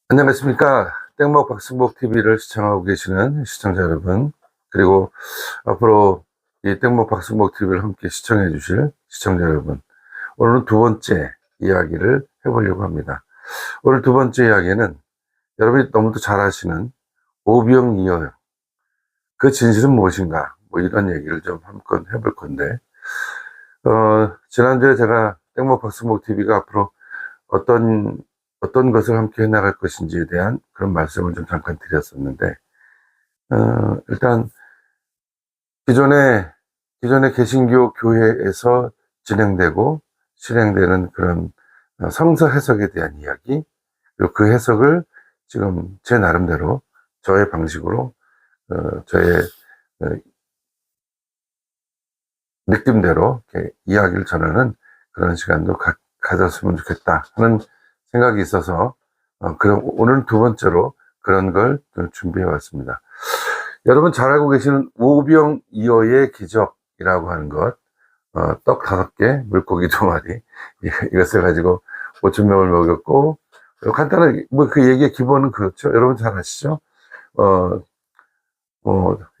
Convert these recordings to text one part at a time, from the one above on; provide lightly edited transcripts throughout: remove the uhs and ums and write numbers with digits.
안녕하십니까. 땡목 박승복 TV를 시청하고 계시는 시청자 여러분, 그리고 앞으로 이 땡목 박승복 TV를 함께 시청해 주실 시청자 여러분, 오늘은 두 번째 이야기를 해보려고 합니다. 오늘 두 번째 이야기는 여러분이 너무도 잘 아시는 오병이어, 그 진실은 무엇인가, 뭐 이런 얘기를 좀 한번 해볼 건데, 지난주에 제가 땡목 박승복 TV가 앞으로 어떤 것을 함께 해나갈 것인지에 대한 그런 말씀을 좀 잠깐 드렸었는데, 일단, 기존의 개신교 교회에서 진행되고 실행되는 그런 성서 해석에 대한 이야기, 그리고 그 해석을 지금 제 나름대로, 저의 방식으로, 저의 느낌대로 이렇게 이야기를 전하는 그런 시간도 가졌으면 좋겠다 하는 생각이 있어서, 그럼 오늘 두 번째로 그런 걸 준비해 왔습니다. 여러분 잘 알고 계시는 오병이어의 기적이라고 하는 것, 떡 5개, 물고기 2마리, 이것을 가지고 5,000명을 먹였고, 간단하게, 뭐 그 얘기의 기본은 그렇죠. 여러분 잘 아시죠?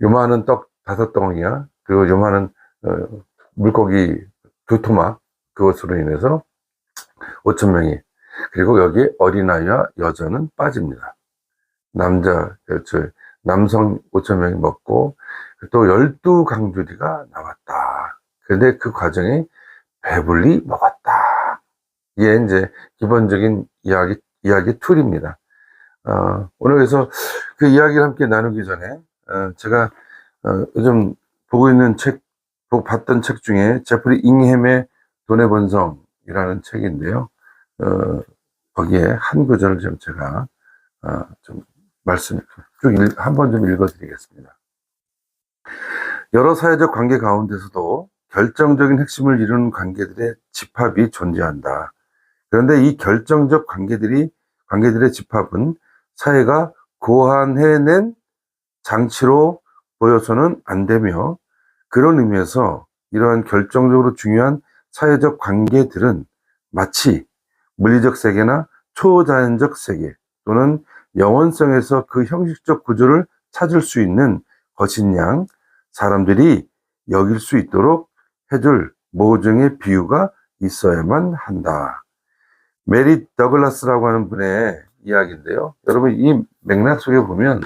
요만한 떡 5덩이야. 그리고 요만한, 물고기 2토막, 그것으로 인해서 5,000명이, 그리고 여기에 어린아이와 여자는 빠집니다. 남성 5,000명이 먹고, 또 12강주리가 나왔다. 근데 그 과정에 배불리 먹었다. 이게 이제 기본적인 이야기 툴입니다. 오늘 그래서 그 이야기를 함께 나누기 전에, 제가, 요즘 봤던 책 중에 제프리 잉햄의 돈의 본성이라는 책인데요. 거기에 한 구절을 좀 제가, 좀 한번 좀 읽어드리겠습니다. 여러 사회적 관계 가운데서도 결정적인 핵심을 이루는 관계들의 집합이 존재한다. 그런데 이 결정적 관계들의 집합은 사회가 고안해낸 장치로 보여서는 안 되며, 그런 의미에서 이러한 결정적으로 중요한 사회적 관계들은 마치 물리적 세계나 초자연적 세계 또는 영원성에서 그 형식적 구조를 찾을 수 있는 것인 양 사람들이 여길 수 있도록 해줄 모종의 비유가 있어야만 한다. 메리 더글라스라고 하는 분의 이야기인데요. 여러분 이 맥락 속에 보면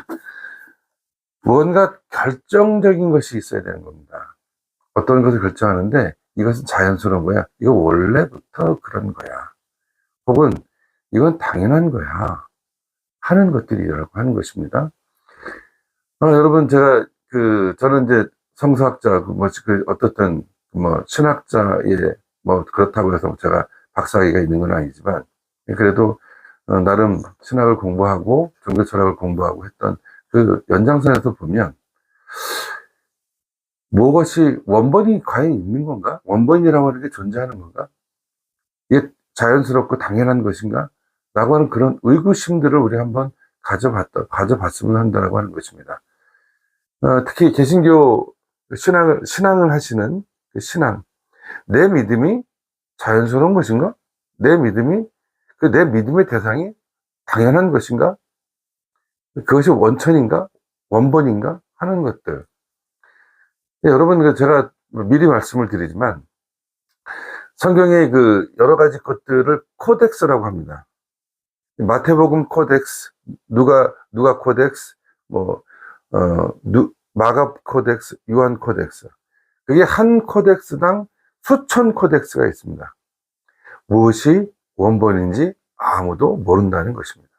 무언가 결정적인 것이 있어야 되는 겁니다. 어떤 것을 결정하는데 이것은 자연스러운 거야. 이거 원래부터 그런 거야. 혹은 이건 당연한 거야. 하는 것들이라고 하는 것입니다. 여러분 저는 이제 성서학자, 어떻든 신학자의 그렇다고 해서 제가 박사학위가 있는 건 아니지만, 그래도 나름 신학을 공부하고 종교 철학을 공부하고 했던 그 연장선에서 보면, 무엇이 원본이 과연 있는 건가? 원본이라고 하는 게 존재하는 건가? 이게 자연스럽고 당연한 것인가? 라고 하는 그런 의구심들을 우리 한번 가져봤으면 한다라고 하는 것입니다. 특히 개신교 신앙을 하시는 그 신앙, 내 믿음이 자연스러운 것인가? 내 믿음의 대상이 당연한 것인가? 그것이 원천인가? 원본인가? 하는 것들. 여러분, 제가 미리 말씀을 드리지만, 성경의 그 여러 가지 것들을 코덱스라고 합니다. 마태복음 코덱스, 누가 코덱스, 마가 코덱스, 요한 코덱스. 그게 한 코덱스당 수천 코덱스가 있습니다. 무엇이 원본인지 아무도 모른다는 것입니다.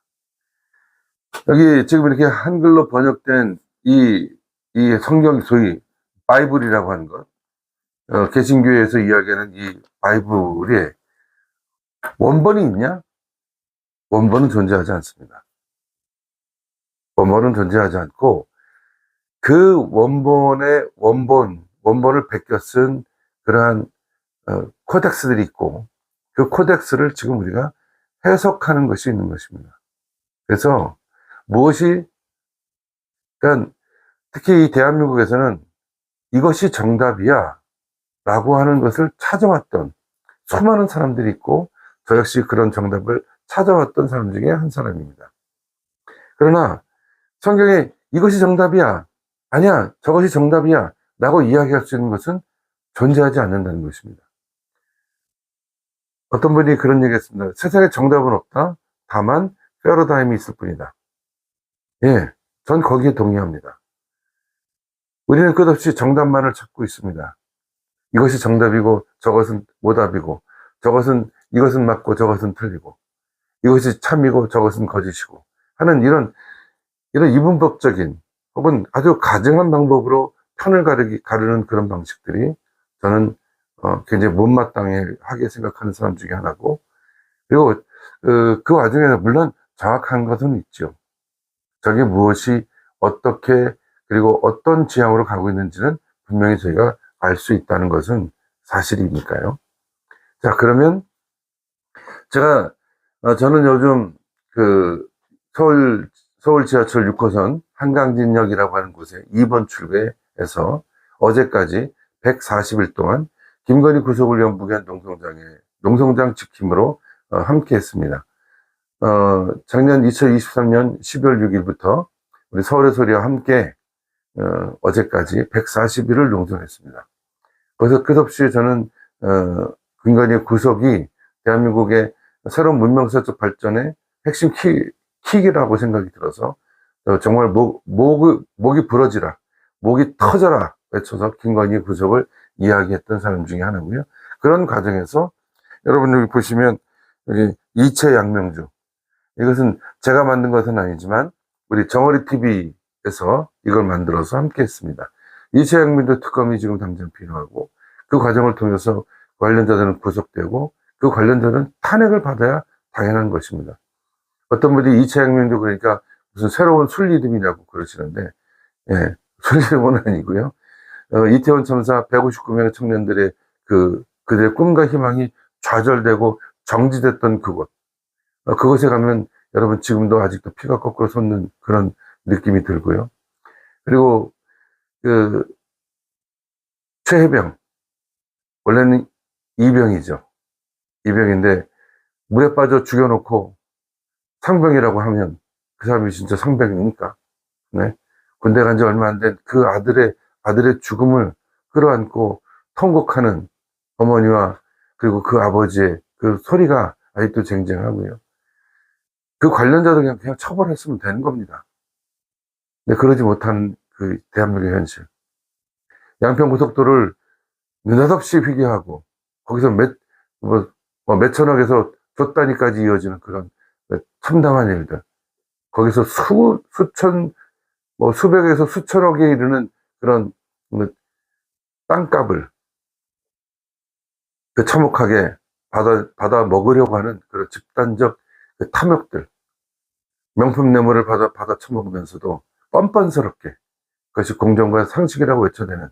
여기 지금 이렇게 한글로 번역된 이 성경, 소위 바이블이라고 하는 것, 개신교에서 이야기하는 이 바이블에 원본이 있냐? 원본은 존재하지 않습니다. 원본은 존재하지 않고, 그 원본의 원본을 베껴 쓴 그러한 코덱스들이 있고, 그 코덱스를 지금 우리가 해석하는 것이 있는 것입니다. 그래서 그러니까 특히 이 대한민국에서는 이것이 정답이야 라고 하는 것을 찾아왔던 수많은 사람들이 있고, 저 역시 그런 정답을 찾아왔던 사람 중에 한 사람입니다. 그러나 성경에 이것이 정답이야, 아니야, 저것이 정답이야 라고 이야기할 수 있는 것은 존재하지 않는다는 것입니다. 어떤 분이 그런 얘기 했습니다. 세상에 정답은 없다. 다만 패러다임이 있을 뿐이다. 예, 전 거기에 동의합니다. 우리는 끝없이 정답만을 찾고 있습니다. 이것이 정답이고 저것은 오답이고, 이것은 맞고 저것은 틀리고, 이것이 참이고 저것은 거짓이고 하는 이런 이분법적인 혹은 아주 가증한 방법으로 편을 가르는 그런 방식들이 저는 굉장히 못마땅하게 생각하는 사람 중에 하나고, 그리고 그 와중에는 물론 정확한 것은 있죠. 저게 무엇이 어떻게 그리고 어떤 지향으로 가고 있는지는 분명히 저희가 알 수 있다는 것은 사실이니까요. 자, 그러면 저는 요즘 그 서울 지하철 6호선 한강진역이라고 하는 곳에 2번 출구에서 어제까지 140일 동안 김건희 구속을 위한 무기한 농성장 지킴으로 함께 했습니다. 작년 2023년 12월 6일부터 우리 서울의 소리와 함께 어제까지 140일을 농성했습니다. 그래서 끝없이 저는 김건희 구속이 대한민국의 새로운 문명사적 발전의 핵심 킥이라고 생각이 들어서 정말 목이 부러지라, 목이 터져라 외쳐서 김건희 구속을 이야기했던 사람 중에 하나고요. 그런 과정에서 여러분 여기 보시면 여기 이채양명주, 이것은 제가 만든 것은 아니지만 우리 정어리 TV에서 이걸 만들어서 함께 했습니다. 이채양명주 특검이 지금 당장 필요하고, 그 과정을 통해서 관련자들은 구속되고 그 관련자들은 탄핵을 받아야 당연한 것입니다. 어떤 분이 이채양명주 그러니까 무슨 새로운 순리듬이냐고 그러시는데, 예, 순리듬은 아니고요. 이태원 참사 159명의 청년들의 그들의 꿈과 희망이 좌절되고 정지됐던 그곳, 그곳에 가면 여러분 지금도 아직도 피가 거꾸로 솟는 그런 느낌이 들고요. 그리고 최혜병, 원래는 이병이죠. 이병인데 물에 빠져 죽여놓고 상병이라고 하면 그 사람이 진짜 상병입니까? 네? 군대 간 지 얼마 안 된 그 아들의 죽음을 끌어안고 통곡하는 어머니와 그리고 그 아버지의 그 소리가 아직도 쟁쟁하고요. 그 관련자들 그냥 처벌했으면 되는 겁니다. 근데 그러지 못한 그 대한민국의 현실. 양평고속도로를 느닷없이 휘게하고 거기서 몇천억에서 줬다니까지 이어지는 그런 참담한 일들. 거기서 수백에서 수천억에 이르는 그런 땅값을 참혹하게 받아 먹으려고 하는 그런 집단적 탐욕들, 명품 뇌물을 받아 처먹으면서도 뻔뻔스럽게 그것이 공정과 상식이라고 외쳐대는,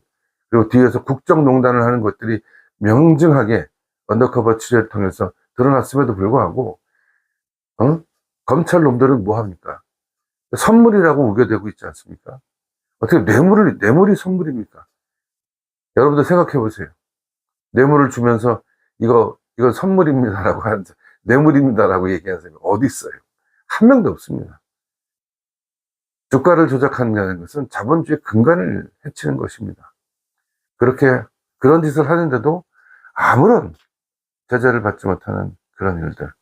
그리고 뒤에서 국정농단을 하는 것들이 명증하게 언더커버 취재를 통해서 드러났음에도 불구하고 검찰 놈들은 뭐합니까? 선물이라고 우겨대고 있지 않습니까? 어떻게 뇌물이 선물입니까? 여러분들 생각해 보세요. 뇌물을 주면서 이건 선물입니다라고 하는, 뇌물입니다라고 얘기하는 사람이 어디 있어요? 한 명도 없습니다. 주가를 조작하는 것은 자본주의 근간을 해치는 것입니다. 그런 짓을 하는데도 아무런 제재를 받지 못하는 그런 일들.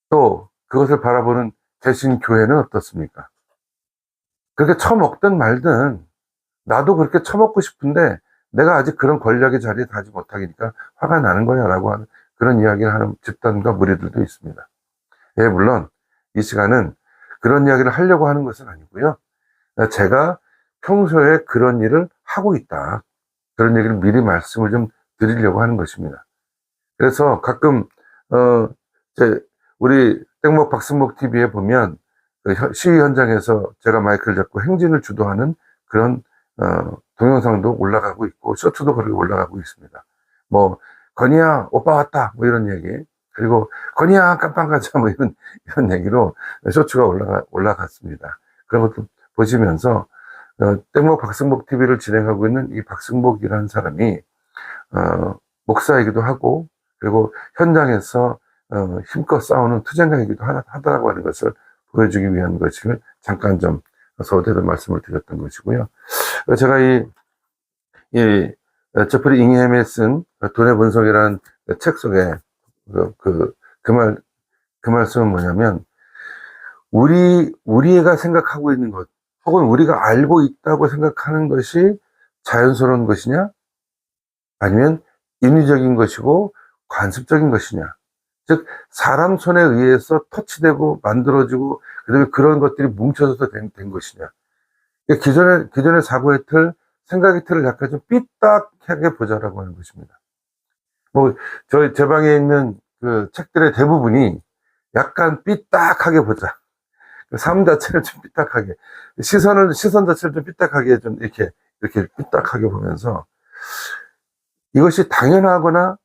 또 그것을 바라보는 개신교회는 어떻습니까? 그렇게 처먹든 말든 나도 그렇게 처먹고 싶은데 내가 아직 그런 권력의 자리에 가지 못하니까 화가 나는 거야 라고 하는 그런 이야기를 하는 집단과 무리들도 있습니다. 예, 물론 이 시간은 그런 이야기를 하려고 하는 것은 아니고요. 제가 평소에 그런 일을 하고 있다, 그런 얘기를 미리 말씀을 좀 드리려고 하는 것입니다. 그래서 가끔 우리 땡목 박승복 TV에 보면 시위 현장에서 제가 마이크를 잡고 행진을 주도하는 그런 동영상도 올라가고 있고 쇼츠도 그렇게 올라가고 있습니다. 뭐 건이야 오빠 왔다 뭐 이런 얘기, 그리고 건이야 깜빵 가자 뭐 이런 얘기로 쇼츠가 올라갔습니다. 그런 것도 보시면서 땡목 박승복 TV를 진행하고 있는 이 박승복이라는 사람이 목사이기도 하고 그리고 현장에서 힘껏 싸우는 투쟁가이기도 하다라고 하는 것을 보여주기 위한 것을 잠깐 좀 서두에 말씀을 드렸던 것이고요. 제가 이 제프리 잉햄이 쓴 돈의 본성이라는 책 속에 그 말씀은 뭐냐면, 우리가 생각하고 있는 것, 혹은 우리가 알고 있다고 생각하는 것이 자연스러운 것이냐? 아니면 인위적인 것이고 관습적인 것이냐? 즉, 사람 손에 의해서 터치되고 만들어지고, 그 다음에 그런 것들이 뭉쳐져서 된 것이냐? 기존의 사고의 틀, 생각의 틀을 약간 좀 삐딱하게 보자라고 하는 것입니다. 제 방에 있는 그 책들의 대부분이 약간 삐딱하게 보자. 삶 자체를 좀 삐딱하게, 시선 자체를 좀 삐딱하게 좀 이렇게 삐딱하게 보면서, 이것이 당연하거나,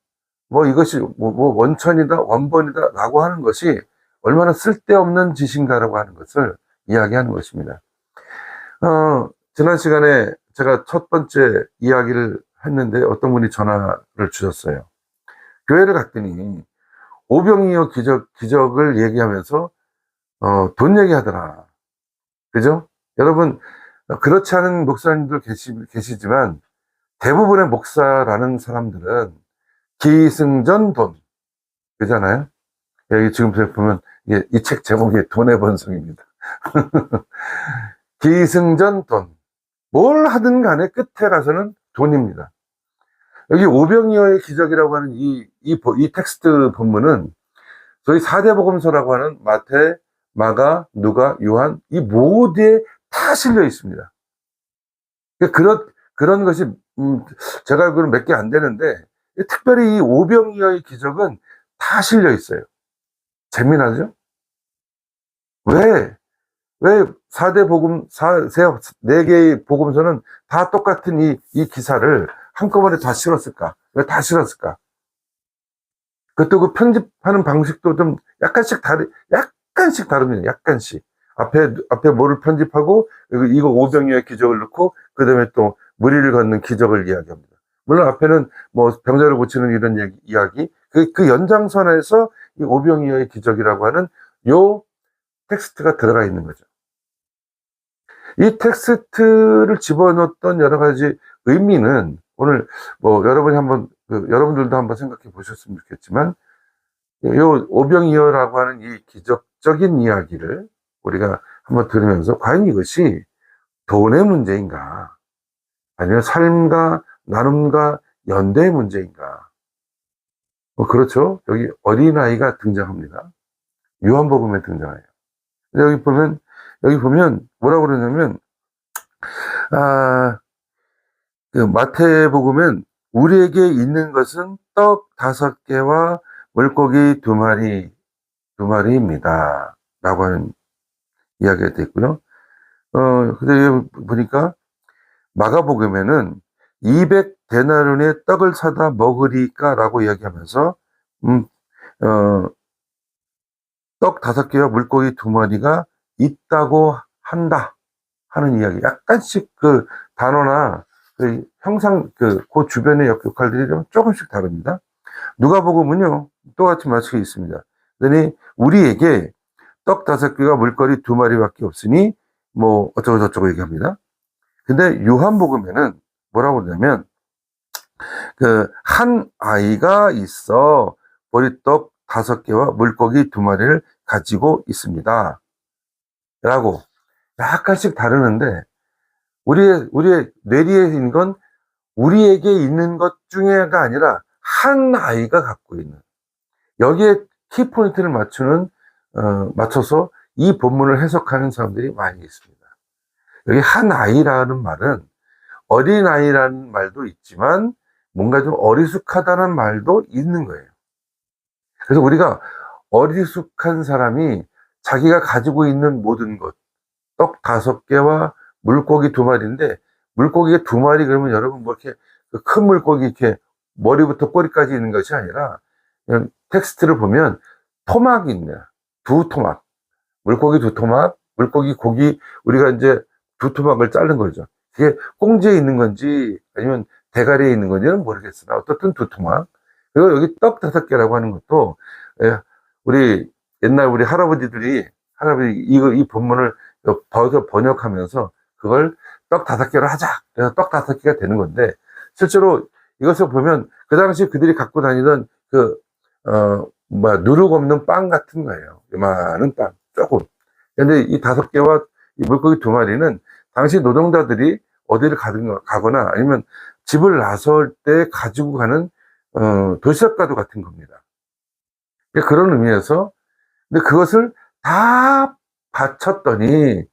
이것이 원천이다, 원본이다 라고 하는 것이 얼마나 쓸데없는 짓인가라고 하는 것을 이야기하는 것입니다. 지난 시간에 제가 첫 번째 이야기를 했는데 어떤 분이 전화를 주셨어요. 교회를 갔더니 오병이어 기적을 얘기하면서 돈 얘기하더라. 그죠? 여러분, 그렇지 않은 목사님들 계시지만 대부분의 목사라는 사람들은 기승전 돈, 그잖아요? 여기 지금 보면 이 책 제목이 돈의 본성입니다. 기승전 돈. 뭘 하든 간에 끝에 가서는 돈입니다. 여기 오병이어의 기적이라고 하는 이 텍스트 본문은 저희 4대 복음서라고 하는 마태, 마가, 누가, 요한, 이 모두에 다 실려 있습니다. 그런 것이, 제가 알기로는 몇 개 안 되는데, 특별히 이 오병이어의 기적은 다 실려 있어요. 재미나죠? 왜 4대 복음, 4개의 복음서는 다 똑같은 이 기사를 한꺼번에 다 실었을까? 왜 다 실었을까? 그것도 그 편집하는 방식도 좀 약간씩 다릅니다. 약간씩. 앞에 뭐를 편집하고, 이거 오병이어의 기적을 넣고, 그 다음에 또 무리를 걷는 기적을 이야기합니다. 물론 앞에는 병자를 고치는 이런 이야기, 그 연장선에서 이 오병이어의 기적이라고 하는 요 텍스트가 들어가 있는 거죠. 이 텍스트를 집어넣었던 여러 가지 의미는 오늘 여러분들도 한번 생각해 보셨으면 좋겠지만, 요 오병이어라고 하는 이 기적적인 이야기를 우리가 한번 들으면서 과연 이것이 돈의 문제인가, 아니면 삶과 나눔과 연대의 문제인가? 그렇죠. 여기 어린아이가 등장합니다. 요한복음에 등장해요. 여기 보면 뭐라고 그러냐면, 그 마태복음은 우리에게 있는 것은 떡 5개와 물고기 2마리입니다. 라고 하는 이야기가 되어 있고요. 근데 여기 보니까 마가복음에는 200데나리온의 떡을 사다 먹으리까 라고 이야기하면서, 떡 5개와 물고기 2마리가 있다고 한다 하는 이야기. 약간씩 그 단어나 그 형상, 그 주변의 역할들이 좀 조금씩 다릅니다. 누가복음은요, 똑같이 마치고 있습니다. 그러니 우리에게 떡 5개와 물거리 2마리밖에 없으니 어쩌고 저쩌고 얘기합니다. 근데 요한복음에는 뭐라고 그러냐면, 한 아이가 있어 보리떡 5개와 물고기 2마리를 가지고 있습니다. 라고 약간씩 다르는데, 우리의 뇌리에 있는 건 우리에게 있는 것 중에가 아니라 한 아이가 갖고 있는, 여기에 키포인트를 맞춰서 이 본문을 해석하는 사람들이 많이 있습니다. 여기 한 아이라는 말은 어린아이라는 말도 있지만 뭔가 좀 어리숙하다는 말도 있는 거예요. 그래서 우리가 어리숙한 사람이 자기가 가지고 있는 모든 것, 떡 5개와 물고기 2마리인데, 물고기가 2마리 그러면 여러분 이렇게 큰 물고기 이렇게 머리부터 꼬리까지 있는 것이 아니라, 그냥 텍스트를 보면 토막이 있네요. 2토막. 물고기 2토막, 고기, 우리가 이제 2토막을 자른 거죠. 그게 꽁지에 있는 건지 아니면 대가리에 있는 건지는 모르겠으나 어떻든 2토막. 그리고 여기 떡 5개라고 하는 것도, 우리 할아버지들이 할아버지 이 본문을 번역하면서 그걸 떡 5개로 하자. 그래서 떡 5개가 되는 건데, 실제로 이것을 보면 그 당시 그들이 갖고 다니던 누룩 없는 빵 같은 거예요. 요만한 빵, 조금. 근데 이 5개와 이 물고기 2마리는 당시 노동자들이 어디를 가거나 아니면 집을 나설 때 가지고 가는, 도시락과도 같은 겁니다. 그런 의미에서, 근데 그것을 다 바쳤더니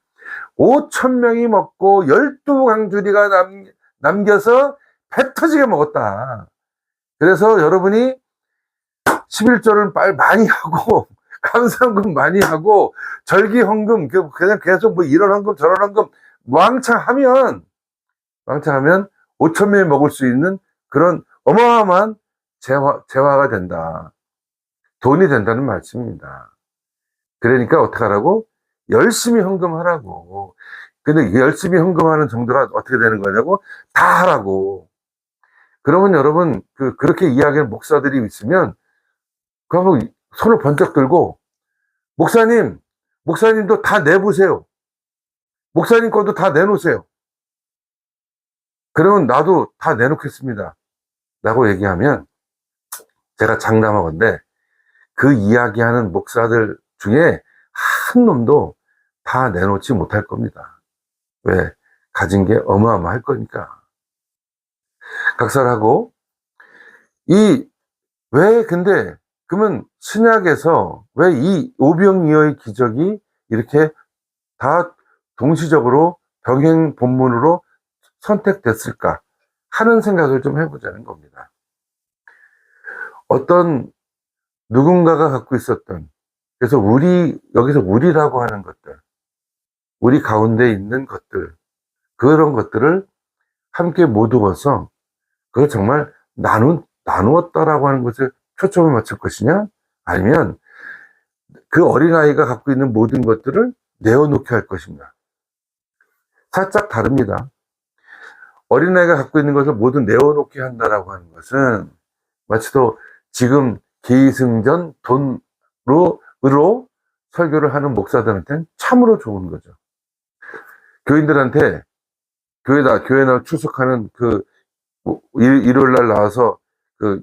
5,000명이 먹고 12강주리가 남겨서 배 터지게 먹었다. 그래서 여러분이 11조를 많이 하고 감사헌금 많이 하고 절기 헌금 그냥 계속 뭐 이런 헌금 저런 헌금 왕창 하면 5,000명이 먹을 수 있는 그런 어마어마한 재화가 된다. 돈이 된다는 말씀입니다. 그러니까 어떻게 하라고? 열심히 헌금하라고. 근데 열심히 헌금하는 정도가 어떻게 되는 거냐고? 다 하라고. 그러면 여러분, 그렇게 이야기하는 목사들이 있으면, 그러면 손을 번쩍 들고, 목사님도 다 내보세요. 목사님 것도 다 내놓으세요. 그러면 나도 다 내놓겠습니다. 라고 얘기하면, 제가 장담하건대, 그 이야기하는 목사들 중에 한 놈도 다 내놓지 못할 겁니다. 왜? 가진 게 어마어마할 거니까. 각설하고, 근데, 그러면 신약에서 왜 이 오병이어의 기적이 이렇게 다 동시적으로 병행 본문으로 선택됐을까 하는 생각을 좀 해보자는 겁니다. 어떤 누군가가 갖고 있었던, 그래서 여기서 우리라고 하는 것들, 우리 가운데 있는 것들, 그런 것들을 함께 모두어서 그걸 정말 나누었다라고 하는 것을 초점을 맞출 것이냐, 아니면 그 어린아이가 갖고 있는 모든 것들을 내어놓게 할 것인가. 살짝 다릅니다. 어린아이가 갖고 있는 것을 모두 내어놓게 한다라고 하는 것은 마치 또 지금 기승전 돈으로 설교를 하는 목사들한테는 참으로 좋은 거죠. 교인들한테 교회 나 출석하는 일요일 날 나와서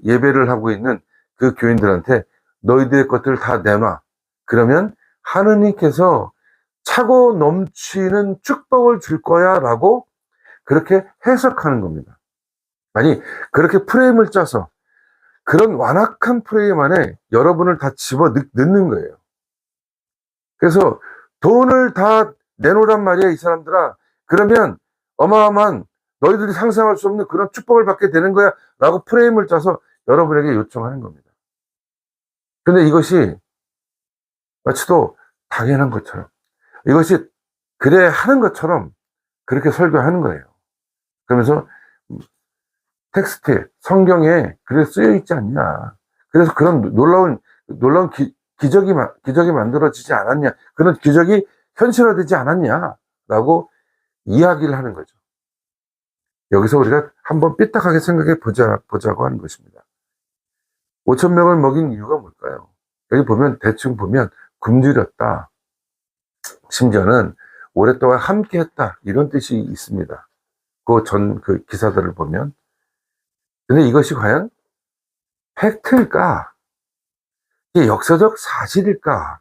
예배를 하고 있는 그 교인들한테 너희들의 것들을 다 내놔. 그러면 하느님께서 차고 넘치는 축복을 줄 거야 라고 그렇게 해석하는 겁니다. 아니, 그렇게 프레임을 짜서 그런 완악한 프레임 안에 여러분을 다 집어 넣는 거예요. 그래서 돈을 다 내놓으란 말이야, 이 사람들아. 그러면 어마어마한 너희들이 상상할 수 없는 그런 축복을 받게 되는 거야 라고 프레임을 짜서 여러분에게 요청하는 겁니다. 근데 이것이 마치 또 당연한 것처럼, 이것이 그래 하는 것처럼 그렇게 설교하는 거예요. 그러면서 텍스트에, 성경에 그렇게 쓰여 있지 않냐. 그래서 그런 놀라운 기적이 만들어지지 않았냐. 그런 기적이 현실화되지 않았냐. 라고 이야기를 하는 거죠. 여기서 우리가 한번 삐딱하게 생각해 보자고 하는 것입니다. 5,000명을 먹인 이유가 뭘까요? 여기 대충 보면 굶주렸다. 심지어는 오랫동안 함께 했다. 이런 뜻이 있습니다. 그 기사들을 보면. 근데 이것이 과연 팩트일까? 이게 역사적 사실일까?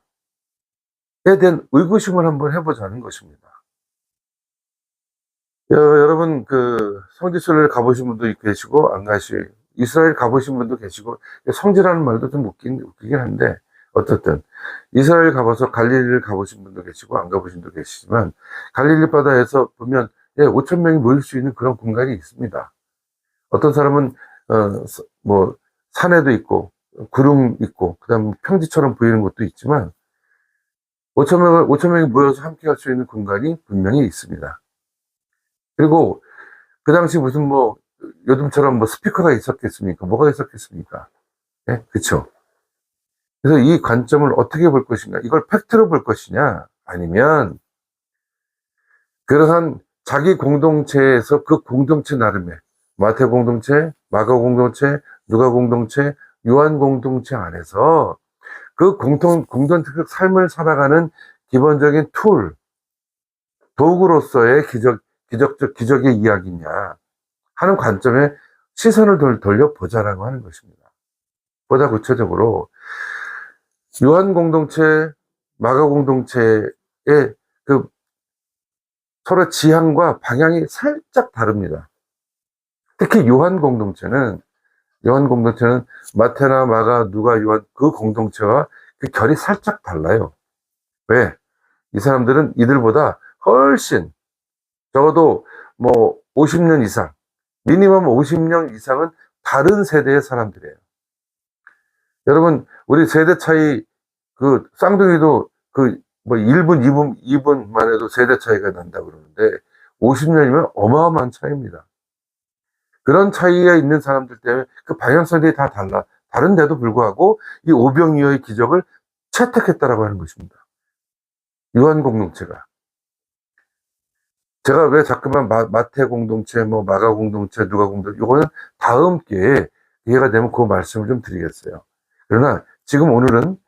에 대한 의구심을 한번 해보자는 것입니다. 여러분, 성지순례를 가보신 분도 계시고, 이스라엘 가보신 분도 계시고, 성지라는 말도 좀 웃기긴 한데, 어쨌든, 이스라엘 가봐서 갈릴리를 가보신 분도 계시고, 안 가보신 분도 계시지만, 갈릴리 바다에서 보면, 5,000명이 모일 수 있는 그런 공간이 있습니다. 어떤 사람은, 산에도 있고, 구름 있고, 그 다음 평지처럼 보이는 곳도 있지만, 5,000명이 모여서 함께 할 수 있는 공간이 분명히 있습니다. 그리고 그 당시 무슨 요즘처럼 스피커가 있었겠습니까? 뭐가 있었겠습니까? 네? 그쵸? 그래서 이 관점을 어떻게 볼 것인가? 이걸 팩트로 볼 것이냐? 아니면, 그러한 자기 공동체에서 그 공동체 나름의, 마태 공동체, 마가 공동체, 누가 공동체, 요한 공동체 안에서 그 공동체적 삶을 살아가는 기본적인 툴, 도구로서의 기적의 이야기냐 하는 관점에 시선을 돌려보자라고 하는 것입니다. 보다 구체적으로 요한 공동체, 마가 공동체의 그 서로 지향과 방향이 살짝 다릅니다. 특히 요한 공동체는 마태나 마가, 누가, 요한 그 공동체와 그 결이 살짝 달라요. 왜? 이 사람들은 이들보다 훨씬 적어도 뭐 50년 이상, 미니멈 50년 이상은 다른 세대의 사람들이에요. 여러분, 우리 세대 차이, 그 쌍둥이도 그 뭐 1분, 2분만 해도 세대 차이가 난다 그러는데 50년이면 어마어마한 차이입니다. 그런 차이가 있는 사람들 때문에 그 방향성이 다 달라. 다른데도 불구하고 이 오병이어의 기적을 채택했다라고 하는 것입니다. 요한 공동체가. 제가 왜 자꾸만 마태 공동체, 뭐 마가 공동체, 누가 공동체, 요거는 다음 기회에 기회가 되면 그 말씀을 좀 드리겠어요. 그러나 지금 오늘은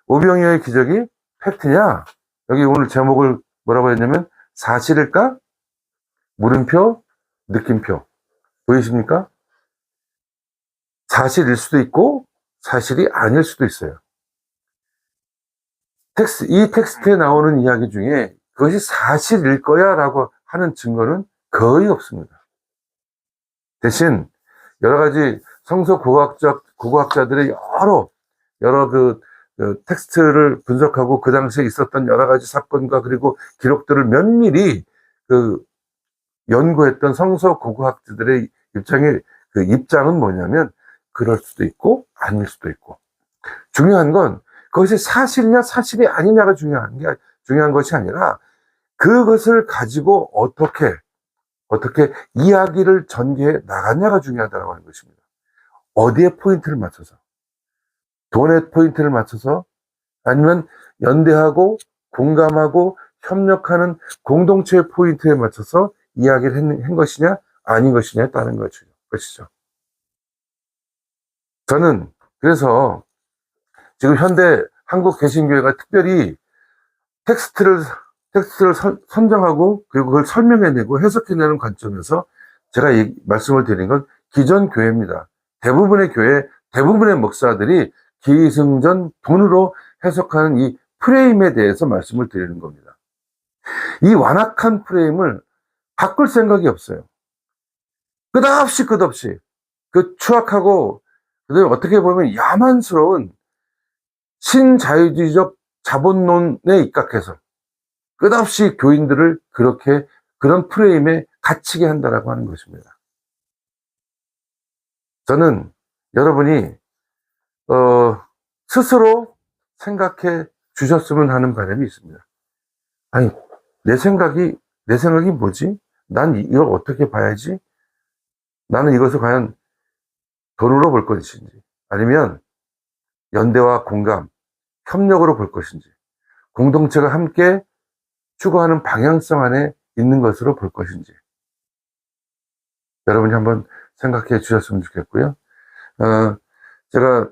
오병이어의 기적이 팩트냐? 여기 오늘 제목을 뭐라고 했냐면 사실일까? 물음표, 느낌표. 보이십니까? 사실일 수도 있고 사실이 아닐 수도 있어요. 이 텍스트에 나오는 이야기 중에 그것이 사실일 거야 라고 하는 증거는 거의 없습니다. 대신 여러 가지 성서 국어학자들의 여러 그 텍스트를 분석하고 그 당시에 있었던 여러 가지 사건과 그리고 기록들을 면밀히 그 연구했던 성서 국어학자들의 입장은 뭐냐면 그럴 수도 있고 아닐 수도 있고, 중요한 건 그것이 사실이냐 사실이 아니냐가 중요한 것이 아니라 그것을 가지고 어떻게 이야기를 전개해 나갔냐가 중요하다고 하는 것입니다. 어디에 포인트를 맞춰서, 돈의 포인트를 맞춰서, 아니면 연대하고 공감하고 협력하는 공동체의 포인트에 맞춰서 이야기를 한 것이냐 아닌 것이냐에 따른 것이죠. 저는 그래서 지금 현대 한국 개신교회가 특별히 텍스트를 선정하고 그리고 그걸 설명해내고 해석해내는 관점에서 제가 말씀을 드린 건 기존 교회입니다. 대부분의 목사들이 기승전 돈으로 해석하는 이 프레임에 대해서 말씀을 드리는 겁니다. 이 완악한 프레임을 바꿀 생각이 없어요. 끝없이 그 추악하고 어떻게 보면 야만스러운 신자유주의적 자본론에 입각해서 끝없이 교인들을 그런 프레임에 갇히게 한다라고 하는 것입니다. 저는 여러분이 스스로 생각해 주셨으면 하는 바람이 있습니다. 아니, 내 생각이 뭐지? 난 이걸 어떻게 봐야지? 나는 이것을 과연 돈으로 볼 것인지, 아니면 연대와 공감, 협력으로 볼 것인지, 공동체가 함께 추구하는 방향성 안에 있는 것으로 볼 것인지, 여러분이 한번 생각해 주셨으면 좋겠고요. 제가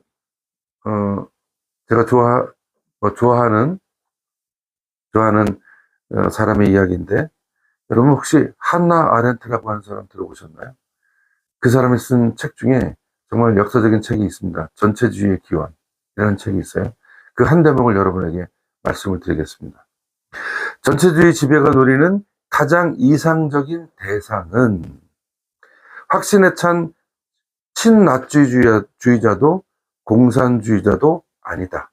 좋아하는 사람의 이야기인데, 여러분 혹시 한나 아렌트라고 하는 사람 들어보셨나요? 그 사람이 쓴 책 중에 정말 역사적인 책이 있습니다. 전체주의의 기원, 이라는 책이 있어요. 그 한 대목을 여러분에게 말씀을 드리겠습니다. 전체주의 지배가 노리는 가장 이상적인 대상은 확신에 찬 친나주의자도 공산주의자도 아니다.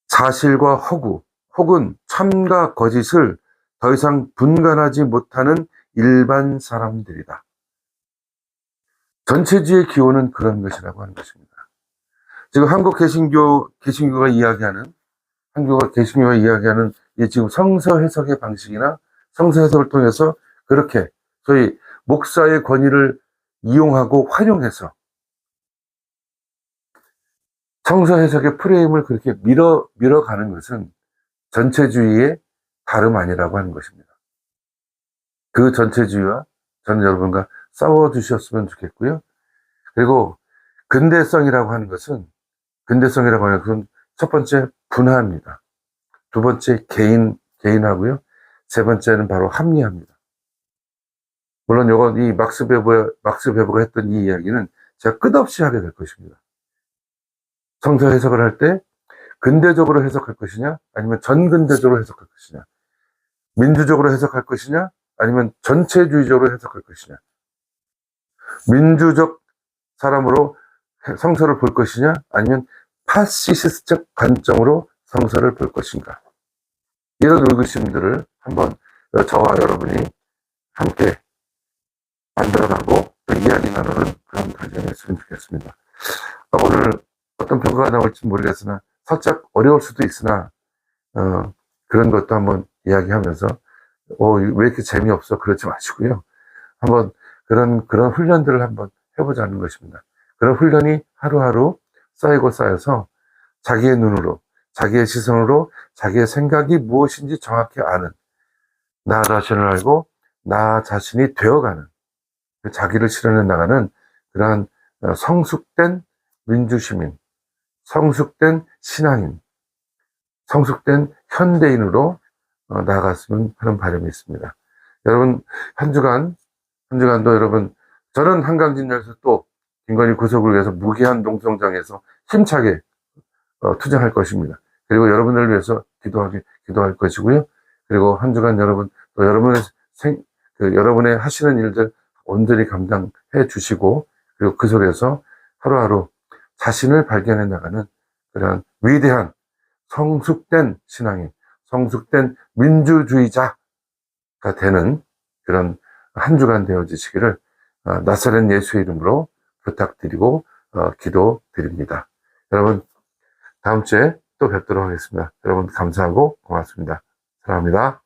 사실과 허구 혹은 참과 거짓을 더 이상 분간하지 못하는 일반 사람들이다. 전체주의의 기원은 그런 것이라고 하는 것입니다. 지금 한국 개신교가 이야기하는 이 지금 성서 해석의 방식이나 성서 해석을 통해서 그렇게 소위 목사의 권위를 이용하고 활용해서 성서 해석의 프레임을 그렇게 밀어가는 것은 전체주의의 다름 아니라고 하는 것입니다. 그 전체주의와 저는 여러분과 싸워주셨으면 좋겠고요. 그리고 근대성이라고 하는 것은 첫 번째 분화입니다. 두 번째 개인하고요. 세 번째는 바로 합리화입니다. 물론 요건 이 막스 베버가 했던 이 이야기는 제가 끝없이 하게 될 것입니다. 성서 해석을 할 때 근대적으로 해석할 것이냐, 아니면 전근대적으로 해석할 것이냐, 민주적으로 해석할 것이냐, 아니면 전체주의적으로 해석할 것이냐, 민주적 사람으로 성서를 볼 것이냐, 아니면 파시스트적 관점으로 성서를 볼 것인가. 이런 의구심들을 한번 저와 여러분이 함께 만들어가고 또 이야기 나누는 그런 과정이었으면 좋겠습니다. 오늘 어떤 평가가 나올지 모르겠으나 살짝 어려울 수도 있으나 그런 것도 한번 이야기하면서 왜 이렇게 재미없어 그러지 마시고요. 한번 그런 훈련들을 한번 해보자는 것입니다. 그런 훈련이 하루하루 쌓이고 쌓여서 자기의 눈으로, 자기의 시선으로 자기의 생각이 무엇인지 정확히 아는, 나 자신을 알고 나 자신이 되어가는, 자기를 실현해 나가는 그러한 성숙된 민주시민, 성숙된 신앙인, 성숙된 현대인으로 나아갔으면 하는 바람이 있습니다. 여러분, 한 주간도 여러분, 저는 한강진열에서 또 김건희 구속을 위해서 무기한 농성장에서 힘차게 투쟁할 것입니다. 그리고 여러분을 위해서 기도할 것이고요. 그리고 한 주간 여러분, 또 여러분의 하시는 일들 온전히 감당해 주시고, 그리고 그 속에서 하루하루 자신을 발견해 나가는 그런 위대한 성숙된 신앙인, 성숙된 민주주의자가 되는 그런 한 주간 되어지시기를 나사렛 예수의 이름으로 부탁드리고 기도드립니다. 여러분, 다음 주에 또 뵙도록 하겠습니다. 여러분 감사하고 고맙습니다. 사랑합니다.